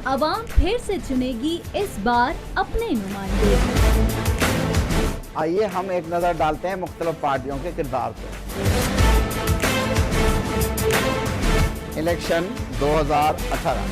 अवाम फिर से चुनेगी इस बार अपने नुमाइंदे। आइए हम एक नज़र डालते हैं मुख्तलिफ पार्टियों के किरदार पर। इलेक्शन 2018।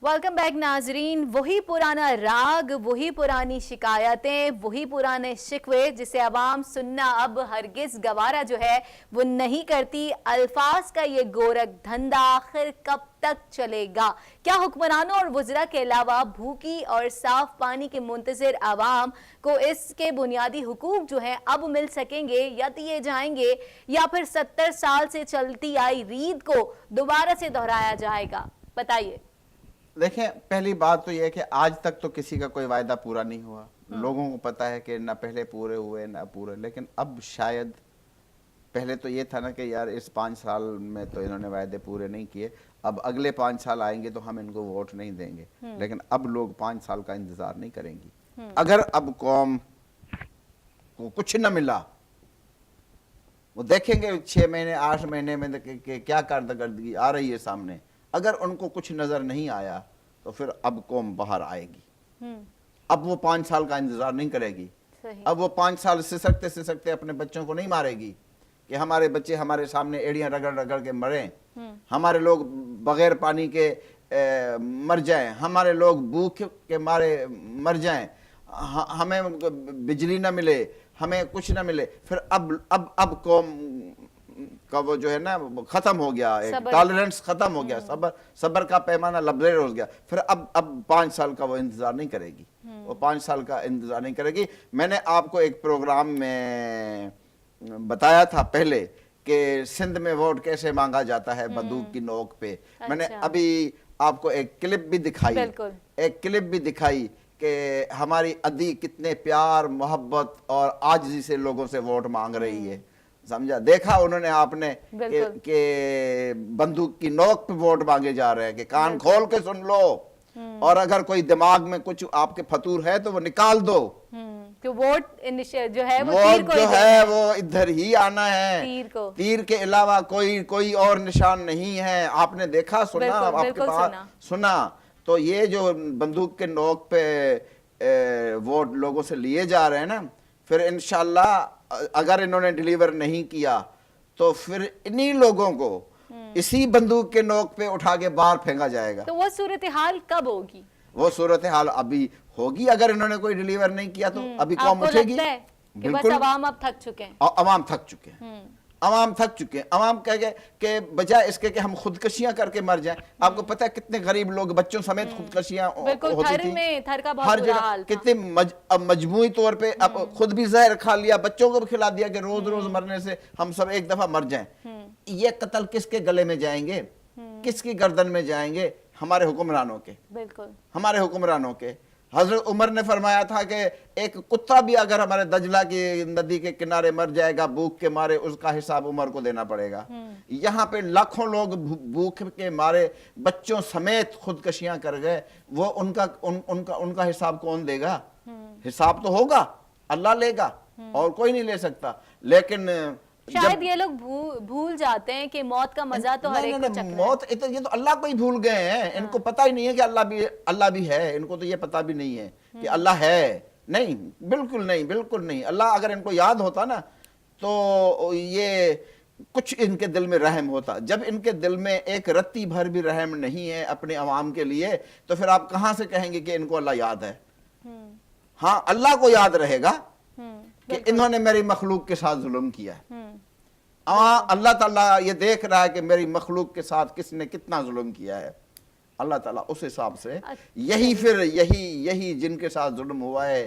वेलकम बैक नाजरीन। वही पुराना राग, वही पुरानी शिकायतें, वही पुराने शिकवे जिसे अवाम सुनना अब हरगिज गवारा जो है वो नहीं करती। अल्फाज का ये गोरख धंधा आखिर कब तक चलेगा? क्या हुक्मरानों और वज़रा के अलावा भूखी और साफ पानी के मुंतज़िर अवाम को इसके बुनियादी हुकूक जो है अब मिल सकेंगे या दिए जाएंगे, या फिर 70 साल से चलती आई रीत को दोबारा से दोहराया जाएगा? बताइए। देखें, पहली बात तो यह है कि आज तक तो किसी का कोई वायदा पूरा नहीं हुआ। लोगों को पता है कि ना पहले पूरे हुए ना पूरे, लेकिन अब शायद, पहले तो ये था ना कि यार इस 5 साल में तो इन्होंने वायदे पूरे नहीं किए, अब अगले 5 साल आएंगे तो हम इनको वोट नहीं देंगे। लेकिन अब लोग 5 साल का इंतजार नहीं करेंगी। अगर अब कौम को कुछ न मिला, वो देखेंगे 6 महीने 8 महीने में क्या कारकर्दगी आ रही है सामने। अगर उनको कुछ नजर नहीं आया तो फिर अब कौम बाहर आएगी। अब वो 5 साल का इंतजार नहीं करेगी। अब वो 5 साल सिसकते सिसकते अपने बच्चों को नहीं मारेगी कि हमारे बच्चे हमारे सामने एड़ियां रगड़ रगड़ के मरे, हमारे लोग बगैर पानी के मर जाएं, हमारे लोग भूख के मारे मर जाएं, हमें बिजली ना मिले, हमें कुछ ना मिले। फिर अब कौम का वो जो है ना खत्म हो गया, एक टॉलरेंस खत्म हो गया, सबर का पैमाना लबरेज हो गया। फिर अब 5 साल का वो इंतजार नहीं करेगी, वो 5 साल का इंतजार नहीं करेगी। मैंने आपको एक प्रोग्राम में बताया था पहले कि सिंध में वोट कैसे मांगा जाता है, बंदूक की नोक पे। मैंने अभी आपको एक क्लिप भी दिखाई कि हमारी अदी कितने प्यार मोहब्बत और आजिज़ी से लोगों से वोट मांग रही है। समझा? देखा उन्होंने आपने कि बंदूक की नोक पे वोट मांगे जा रहे हैं कि कान खोल के सुन लो, और अगर कोई दिमाग में कुछ आपके फतूर है तो वो निकाल दो। कि वोट जो है वो इधर ही आना है, तीर के अलावा कोई और निशान नहीं है। आपने देखा, सुना, आपके पास सुना। तो ये जो बंदूक के नोक पे वोट लोगों से लिए जा रहे हैं ना, फिर इंशाल्लाह अगर इन्होंने डिलीवर नहीं किया तो फिर इन्हीं लोगों को इसी बंदूक के नोक पे उठा के बाहर फेंका जाएगा। तो वो सूरत हाल कब होगी? वो सूरत हाल अभी होगी। अगर इन्होंने कोई डिलीवर नहीं किया तो अभी कौम उठेगी। बिल्कुल। अवाम अब थक चुके हैं, अवाम थक चुके हैं, अवाम थक चुके हैं। अवाम कह गए कि बजाय इसके कि हम खुदकशियां करके मर जाएं। आपको पता है कितने गरीब लोग बच्चों समेत खुदकशियां होती थी हर जगह, कितने मजमूई तौर पे। अब खुद भी जहर खा लिया, बच्चों को भी खिला दिया कि रोज रोज मरने से हम सब एक दफा मर जाएं। ये कत्ल किसके गले में जाएंगे, किसकी गर्दन में जाएंगे? हमारे हुक्मरानों के, बिल्कुल हमारे हुक्मरानों के। हजरत उमर ने फरमाया था कि एक कुत्ता भी अगर हमारे दजला की नदी के किनारे मर जाएगा भूख के मारे, उसका हिसाब उमर को देना पड़ेगा। यहाँ पे लाखों लोग भूख के मारे बच्चों समेत खुदकशियां कर गए, वो उनका हिसाब कौन देगा? हिसाब तो होगा, अल्लाह लेगा और कोई नहीं ले सकता। लेकिन शायद ये लोग भूल जाते हैं कि मौत का मजा तो हर एक को चखना है। मौत ये तो अल्लाह को ही भूल गए हैं। इनको पता ही नहीं है कि अल्लाह भी है। इनको तो ये पता भी नहीं है कि अल्लाह है। नहीं, बिल्कुल नहीं, बिल्कुल नहीं। अल्लाह अगर इनको याद होता ना तो ये कुछ इनके दिल में रहम होता। जब इनके दिल में एक रत्ती भर भी रहम नहीं है अपने अवाम के लिए, तो फिर आप कहां से कहेंगे कि इनको अल्लाह याद है? हाँ, अल्लाह को याद रहेगा कि इन्होंने मेरी मखलूक के साथ जुल्म किया है। अल्लाह ताला ये देख रहा है कि मेरी मखलूक के साथ किसने कितना जुल्म किया है। अल्लाह ताला उस हिसाब से यही जिनके साथ जुल्म हुआ है,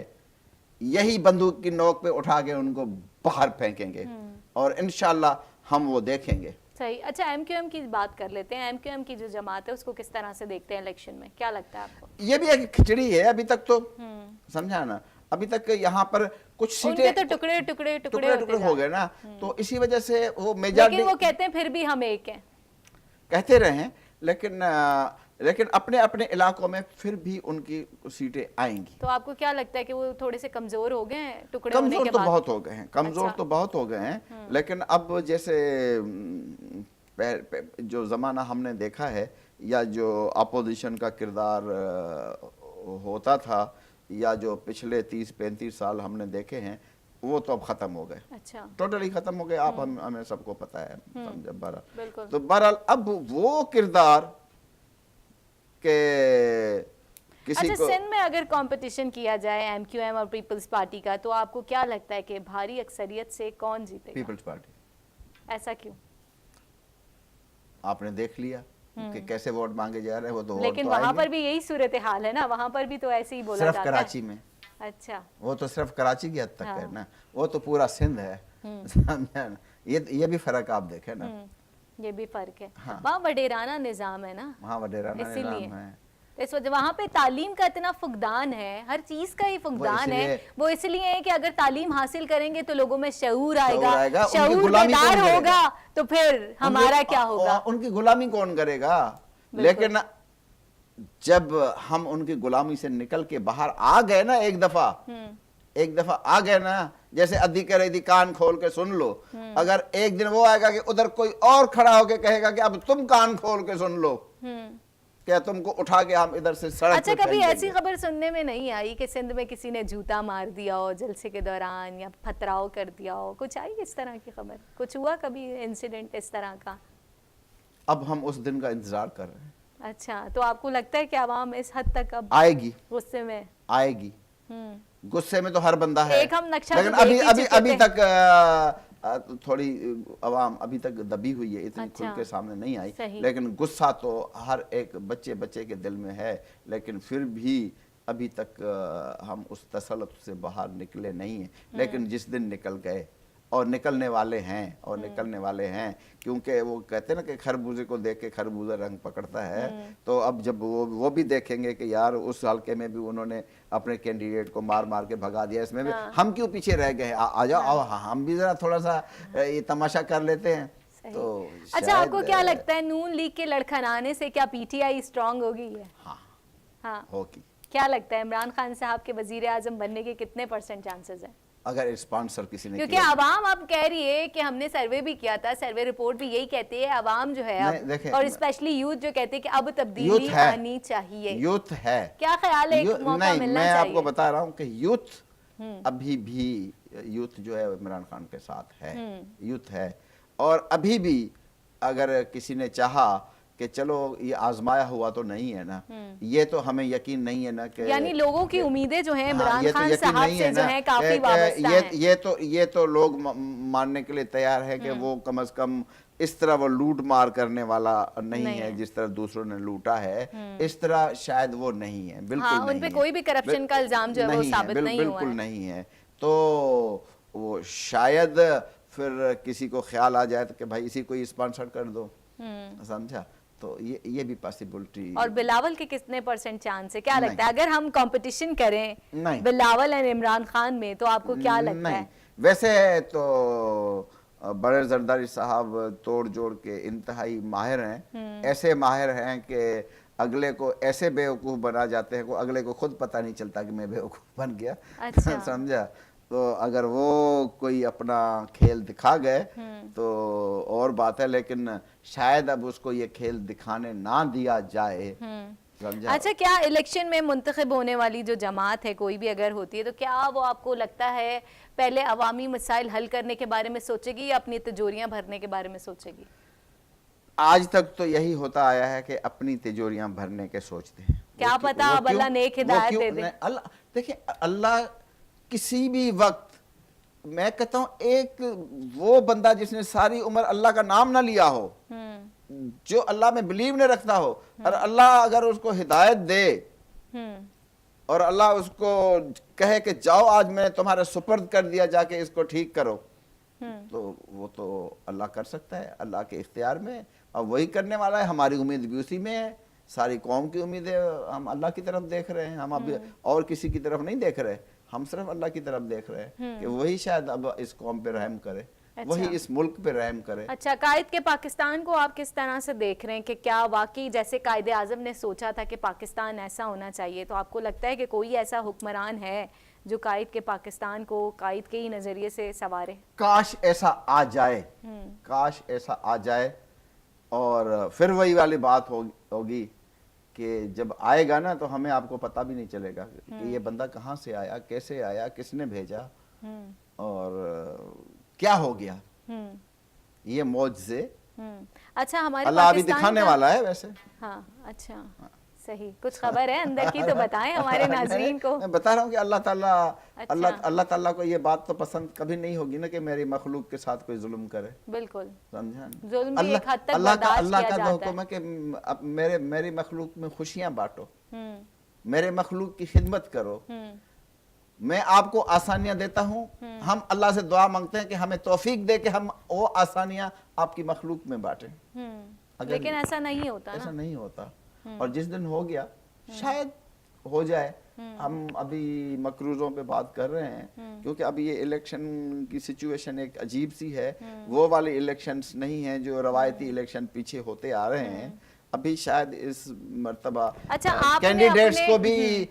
यही बंदूक की नोक पे उठा के उनको बाहर फेंकेंगे और इंशाल्लाह हम वो देखेंगे। सही। अच्छा, एमक्यूएम की बात कर लेते हैं। एमक्यूएम की जो जमात है उसको किस तरह से देखते हैं इलेक्शन में? क्या लगता है आपको? ये भी एक खिचड़ी है अभी तक तो। समझा ना? अभी तक यहाँ पर कुछ सीटें तो टुकड़े हो गए ना, तो इसी वजह से वो मेजॉरिटी। लेकिन वो कहते हैं फिर भी हम एक हैं, कहते रहे, लेकिन लेकिन अपने अपने इलाकों में फिर भी उनकी सीटें आएंगी। तो आपको क्या लगता है कि वो थोड़े से कमजोर हो गए हैं टुकड़े होने कमजोर के तो बाद? बहुत हो गए हैं, कमजोर अच्छा। तो बहुत हो गए हैं, लेकिन अब जैसे जो जमाना हमने देखा है या जो अपोजिशन का किरदार होता था या जो पिछले 30-35 साल हमने देखे हैं, वो तो अब खत्म हो गए, अच्छा। टोटली खत्म हो गए। आप हमें सबको पता है, समझे बहरहाल। बिल्कुल। तो बहरहाल अब वो किरदार के किसी अच्छा, को सिंध में अगर कंपटीशन किया जाए एमक्यूएम और पीपल्स पार्टी का, तो आपको क्या लगता है कि भारी अक्सरियत से कौन जीतेगा? People's party. ऐसा क्यों? आपने देख लिया कि कैसे वोट मांगे जा रहे हैं, वो तो वोट लेकिन तो वहां आएंगे। पर भी यही सूरत हाल है ना, वहां पर भी तो ऐसे ही बोला सिर्फ जाता है। कराची में, अच्छा। वो तो सिर्फ कराची की हद तक हाँ। है ना, वो तो पूरा सिंध है, समझे ना? ये भी फर्क आप देखें ना। ये भी फर्क है। हाँ। वहाँ वडेराना निजाम है ना, वहाँ वडेराना इसीलिए। निजाम है। तो इस वजह वहाँ पे तालीम का इतना फुकदान है, हर चीज का ही फुकदान है। वो इसलिए है कि अगर तालीम हासिल करेंगे तो लोगों में शऊर आएगा, उनकी शऊर गुलामी बेदार कौन होगा करेगा? तो फिर हमारा क्या होगा? उनकी गुलामी कौन करेगा? लेकिन जब हम उनकी गुलामी से निकल के बाहर आ गए ना, एक दफा आ गए ना, जैसे अद्दी कह रही थी कान खोल के सुन लो, अगर एक दिन वो आएगा कि उधर कोई और खड़ा होके कहेगा कि अब तुम कान खोल के सुन लो, क्या तुमको उठा के हम इधर से सड़क अच्छा, पे कभी फेंक ऐसी देंगे। खबर सुनने में नहीं आई कि सिंध में किसी ने जूता मार दिया हो जलसे के दौरान या पथराव कर दिया हो? कुछ आई इस तरह की खबर? कुछ हुआ कभी इंसिडेंट इस तरह का? अब हम उस दिन का इंतजार कर रहे हैं। अच्छा, तो आपको लगता है कि आवाम इस हद तक अब आएगी, गुस्से में? आएगी। गुस्से में तो हर बंदा है, एक हम नक्शा लेकिन तो देख अभी ही अभी चुके अभी थे। तक थोड़ी अवाम अभी तक दबी हुई है, इतनी अच्छा, खुल के सामने नहीं आई। सही। लेकिन गुस्सा तो हर एक बच्चे के दिल में है, लेकिन फिर भी अभी तक हम उस तसल्लुत से बाहर निकले नहीं हैं। लेकिन जिस दिन निकल गए और निकलने वाले हैं, क्योंकि वो कहते हैं ना कि खरबूजे को देख के खरबूजा रंग पकड़ता है। तो अब जब वो भी देखेंगे कि यार उस हल्के में भी उन्होंने अपने कैंडिडेट को मार मार के भगा दिया, इसमें भी हम क्यों पीछे रह गए, आ जाओ आओ, हम भी जरा थोड़ा सा ये तमाशा कर लेते हैं। सही। तो अच्छा, आपको शायद, क्या लगता है नून लीग के लड़खड़ाने से क्या पीटीआई स्ट्रांग हो गई है? हाँ हाँ, होगी। क्या लगता है इमरान खान साहब के वजीर आजम बनने के कितने % चांसेस हैं? अगर स्पॉन्सर किसी ने क्योंकि किया, आवाम अब कह रही है कि हमने सर्वे भी किया था, सर्वे रिपोर्ट भी यही कहती है, आवाम जो है नहीं, अब देखें, और स्पेशली यूथ जो कहते हैं कि अब यूथ तब्दीली है, आनी चाहिए। यूथ है। क्या ख्याल है, एक मौका नहीं, मिलना मैं चाहिए? आपको बता रहा हूँ कि यूथ अभी भी यूथ जो है इमरान खान के साथ है, यूथ है। और अभी भी अगर किसी ने चाहा कि चलो ये आजमाया हुआ तो नहीं है ना, ये तो हमें यकीन नहीं है ना कि यानी लोगों की उम्मीदें जो हैं इमरान ये तो खान यकीन साहब नहीं से है जो ना है काफी कि वाबस्ता हैं। ये तो लोग मानने के लिए तैयार है कि वो कम से कम इस तरह वो लूट मार करने वाला नहीं है जिस तरह दूसरों ने लूटा है, इस तरह शायद वो नहीं है, बिल्कुल हाँ, नहीं उन पे है। कोई भी करप्शन का इल्जाम जो है वो साबित नहीं हुआ बिल्कुल है। नहीं है। तो वो शायद फिर किसी को ख्याल आ जाए कि भाई इसी को ही स्पॉन्सर कर दो, समझा? तो ये भी पॉसिबिलिटी। और बिलावल के कितने % चांस है? क्या नहीं। लगता है अगर हम कंपटीशन करें नहीं। बिलावल और इमरान खान में, तो आपको क्या लगता नहीं, है? वैसे तो बड़े जरदारी साहब तोड़ जोड़ के इंतहाई माहिर हैं, ऐसे माहिर हैं कि अगले को ऐसे बेवकूफ़ बना जाते हैं को अगले को खुद पता नहीं चलता कि मैं बेवकूफ़ बन गया। अच्छा। समझा? तो अगर वो कोई अपना खेल दिखा गए तो और बात है, लेकिन शायद अब उसको ये खेल दिखाने ना दिया जाए, समझा? अच्छा, क्या इलेक्शन में मुंतखब होने वाली जो जमात है कोई भी अगर होती है, तो क्या वो आपको लगता है पहले अवामी मसाइल हल करने के बारे में सोचेगी या अपनी तिजोरियां भरने के बारे में सोचेगी? आज तक तो यही होता आया है कि अपनी तिजोरियां भरने के सोचते हैं। क्या पता अब अल्लाह नेक हिदायत दे दे। अल्लाह देखिए, अल्लाह किसी भी वक्त, मैं कहता हूं एक वो बंदा जिसने सारी उम्र अल्लाह का नाम ना लिया हो, जो अल्लाह में बिलीव नहीं रखता हो, और अल्लाह अगर उसको हिदायत दे और अल्लाह उसको कहे कि जाओ आज मैंने तुम्हारे सुपर्द कर दिया, जाके इसको ठीक करो, तो वो तो अल्लाह कर सकता है, अल्लाह के इख्तियार में, और वही करने वाला है। हमारी उम्मीद भी उसी में है, सारी कौम की उम्मीद है, हम अल्लाह की तरफ देख रहे हैं, हम अभी और किसी की तरफ नहीं देख रहे, हम सिर्फ अल्लाह की तरफ देख रहे हैं कि वही शायद अब इस कौम पे रहम करे। वही इस मुल्क पे रहम करे। अच्छा, कायद के पाकिस्तान को आप किस तरह से देख रहे हैं कि क्या वाकई जैसे कायदे आजम ने सोचा था कि पाकिस्तान ऐसा होना चाहिए, तो आपको लगता है कि कोई ऐसा हुक्मरान है जो कायद के पाकिस्तान को कायद के ही नजरिए से सवारे? काश ऐसा आ जाए, काश ऐसा आ जाए। और फिर वही वाली बात होगी कि जब आएगा ना तो हमें आपको पता भी नहीं चलेगा कि ये बंदा कहाँ से आया, कैसे आया, किसने भेजा और क्या हो गया। ये मौजज़े अच्छा, हमारे अल्लाह अभी पाकिस्तान दिखाने का- वाला है वैसे। हाँ, अच्छा, सही, कुछ खबर है अंदर की तो बताएं हमारे नाज़रीन को। मैं बता रहा हूँ कि अल्लाह ताला अच्छा। अल्लाह ताला को ये बात तो पसंद कभी नहीं होगी ना कि मेरी मखलूक के साथ कोई जुल्म करे। बिल्कुल, समझा? जुल्म भी एक हद तक अल्लाह बर्दाश्त किया का तो जाता हुक्म है कि अब मेरी मखलूक में खुशियां बांटो, हम्म, मेरे मखलूक की खिदमत करो, मैं आपको आसानियां देता हूँ। हम अल्लाह से दुआ मांगते हैं कि हमें तौफीक दे कि हम वो आसानियां आपकी मखलूक में बांटें। अगर लेकिन ऐसा नहीं होता ऐसा ना। नहीं होता, और जिस दिन हो गया शायद हो जाए। हम अभी मकरूजों पे बात कर रहे हैं क्योंकि अभी ये इलेक्शन की सिचुएशन एक अजीब सी है। वो वाले इलेक्शंस नहीं हैं जो रवायती इलेक्शन पीछे होते आ रहे हैं। अभी शायद इस मर्तबा अच्छा, आपने कैंडिडेट्स अपने- को भी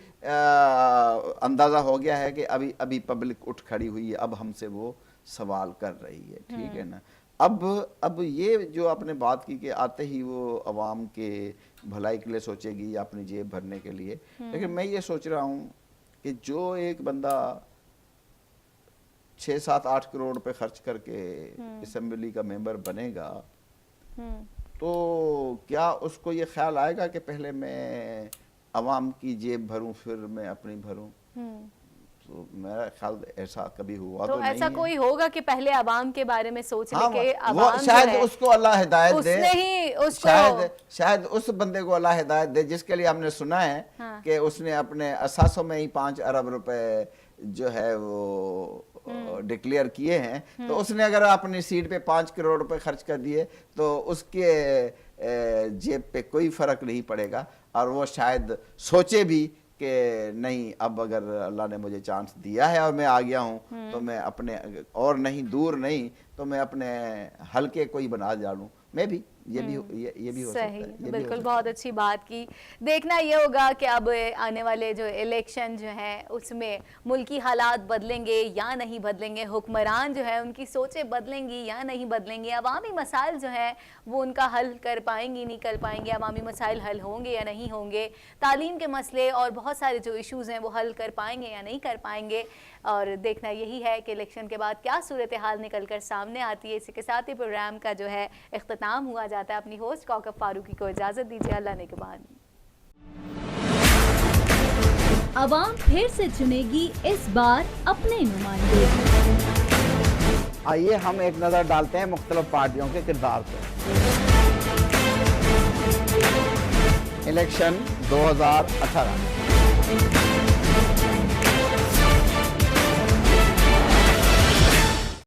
अंदाजा हो गया है कि अभी पब्लिक उठ खड़ी हुई है, अब हमसे वो सवाल कर रही है। ठीक है ना? अब ये जो आपने बात की कि आते ही वो अवाम के भलाई के लिए सोचेगी या अपनी जेब भरने के लिए, लेकिन मैं ये सोच रहा हूँ कि जो एक बंदा 6, 7, 8 करोड़ रुपए खर्च करके असेंबली का मेंबर बनेगा, तो क्या उसको ये ख्याल आएगा कि पहले मैं अवाम की जेब भरूं फिर मैं अपनी भरूं? तो मेरा ख्याल ऐसा कभी हुआ तो नहीं ऐसा है। कोई होगा कि पहले अवाम के बारे में सोच ले हाँ, कि वो अवाम जो शायद है, उसको अल्लाह हिदायत दे, उसने ही उसको शायद उस बंदे को अल्लाह हिदायत दे जिसके लिए हमने सुना है हाँ। कि उसने अपने असासों में ही 5 अरब रुपए जो है वो डिक्लेयर किए हैं। तो उसने अगर अपनी सीट पे 5 करोड़ रुपए खर्च कर दिए तो उसके जेब पे कोई फर्क नहीं पड़ेगा, और वो शायद सोचे भी कि नहीं, अब अगर अल्लाह ने मुझे चांस दिया है और मैं आ गया हूँ तो मैं अपने, और नहीं दूर नहीं तो मैं अपने हल्के को ही बना डालूं। मैं भी ये भी हो सकता है, सही, ये भी हो बिल्कुल, सकता बहुत अच्छी बात की। देखना ये होगा कि अब आने वाले जो इलेक्शन जो हैं उसमें मुल्की हालात बदलेंगे या नहीं बदलेंगे, हुक्मरान जो है उनकी सोचें बदलेंगी या नहीं बदलेंगे, अवामी मसाइल जो है वो उनका हल कर पाएंगी नहीं कर पाएंगे, अवामी मसाइल हल होंगे या नहीं होंगे, तालीम के मसले और बहुत सारे जो इशूज़ हैं वो हल कर पाएंगे या नहीं कर पाएंगे। और देखना यही है कि इलेक्शन के बाद क्या सूरत हाल निकल कर सामने आती है। इसी के साथ ही प्रोग्राम का जो है इख्तिताम हुआ जाता है। अपनी होस्ट कौकब फारूकी को इजाज़त दीजिए, अल्लाह ने के बाद। अवाम फिर से चुनेगी इस बार अपने नुमाइंदे। आइए हम एक नज़र डालते हैं मुख्तलिफ पार्टियों के किरदार पर। इलेक्शन 2018